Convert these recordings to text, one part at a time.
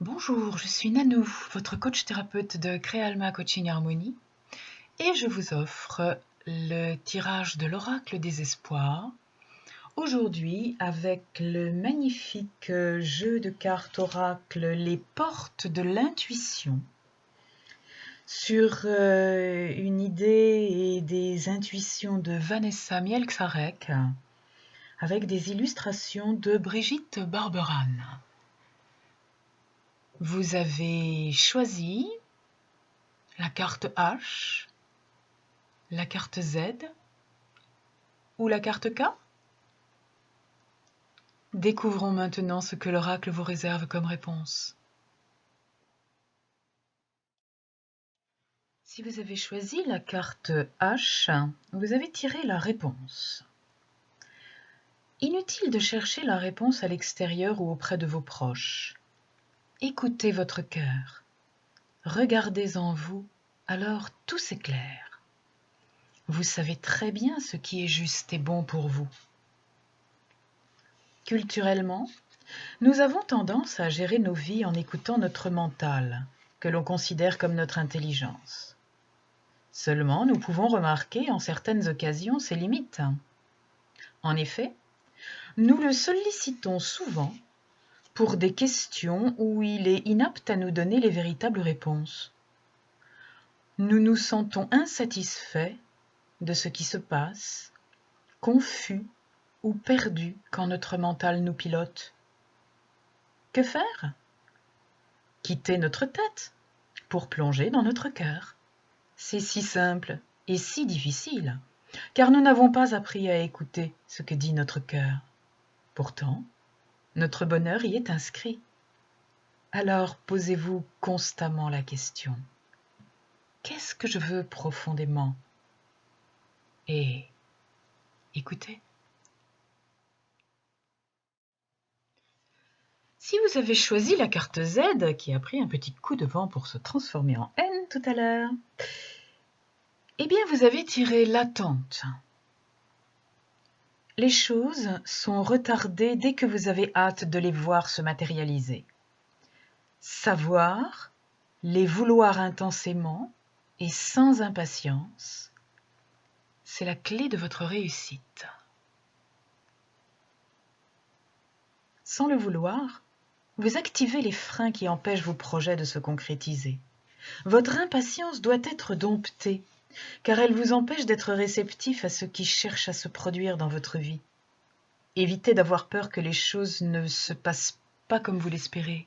Bonjour, je suis Nanou, votre coach thérapeute de Créalma Coaching Harmonie, et je vous offre le tirage de l'oracle des espoirs, aujourd'hui avec le magnifique jeu de cartes oracle Les portes de l'intuition, sur une idée et des intuitions de Vanessa Mielczarek, avec des illustrations de Brigitte Barberan. Vous avez choisi la carte H, la carte Z ou la carte K? Découvrons maintenant ce que l'oracle vous réserve comme réponse. Si vous avez choisi la carte H, vous avez tiré la réponse. Inutile de chercher la réponse à l'extérieur ou auprès de vos proches. Écoutez votre cœur. Regardez en vous, alors tout s'éclaire. Vous savez très bien ce qui est juste et bon pour vous. Culturellement, nous avons tendance à gérer nos vies en écoutant notre mental, que l'on considère comme notre intelligence. Seulement, nous pouvons remarquer en certaines occasions ses limites. En effet, nous le sollicitons souvent pour des questions où il est inapte à nous donner les véritables réponses. Nous nous sentons insatisfaits de ce qui se passe, confus ou perdus quand notre mental nous pilote. Que faire? Quitter notre tête pour plonger dans notre cœur. C'est si simple et si difficile, car nous n'avons pas appris à écouter ce que dit notre cœur. Pourtant, notre bonheur y est inscrit. Alors posez-vous constamment la question: qu'est-ce que je veux profondément? Et écoutez. Si vous avez choisi la carte Z, qui a pris un petit coup de vent pour se transformer en N tout à l'heure, eh bien vous avez tiré l'attente. Les choses sont retardées dès que vous avez hâte de les voir se matérialiser. Savoir, les vouloir intensément et sans impatience, c'est la clé de votre réussite. Sans le vouloir, vous activez les freins qui empêchent vos projets de se concrétiser. Votre impatience doit être domptée, car elle vous empêche d'être réceptif à ce qui cherche à se produire dans votre vie. Évitez d'avoir peur que les choses ne se passent pas comme vous l'espérez.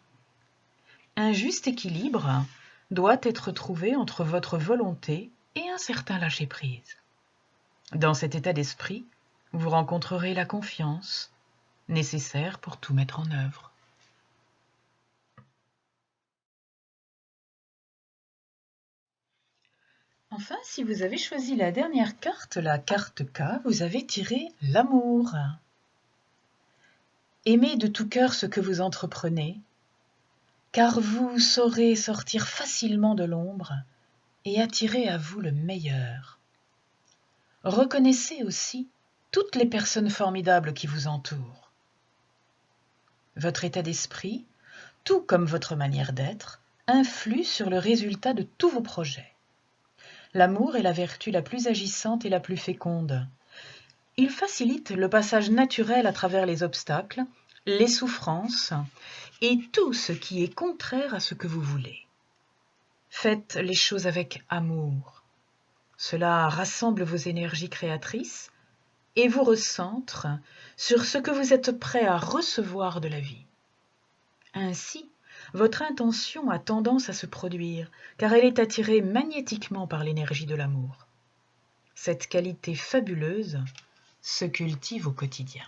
Un juste équilibre doit être trouvé entre votre volonté et un certain lâcher-prise. Dans cet état d'esprit, vous rencontrerez la confiance nécessaire pour tout mettre en œuvre. Enfin, si vous avez choisi la dernière carte, la carte K, vous avez tiré l'amour. Aimez de tout cœur ce que vous entreprenez, car vous saurez sortir facilement de l'ombre et attirer à vous le meilleur. Reconnaissez aussi toutes les personnes formidables qui vous entourent. Votre état d'esprit, tout comme votre manière d'être, influe sur le résultat de tous vos projets. L'amour est la vertu la plus agissante et la plus féconde. Il facilite le passage naturel à travers les obstacles, les souffrances et tout ce qui est contraire à ce que vous voulez. Faites les choses avec amour. Cela rassemble vos énergies créatrices et vous recentre sur ce que vous êtes prêt à recevoir de la vie. Ainsi, votre intention a tendance à se produire, car elle est attirée magnétiquement par l'énergie de l'amour. Cette qualité fabuleuse se cultive au quotidien.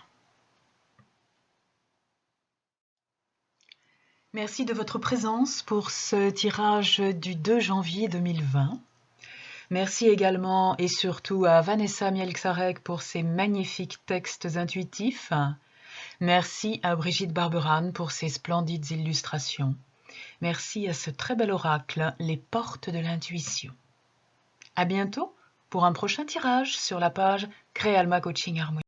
Merci de votre présence pour ce tirage du 2 janvier 2020. Merci également et surtout à Vanessa Mielczarek pour ses magnifiques textes intuitifs. Merci à Brigitte Barberan pour ses splendides illustrations. Merci à ce très bel oracle, Les portes de l'intuition. À bientôt pour un prochain tirage sur la page Créalma Coaching Harmonie.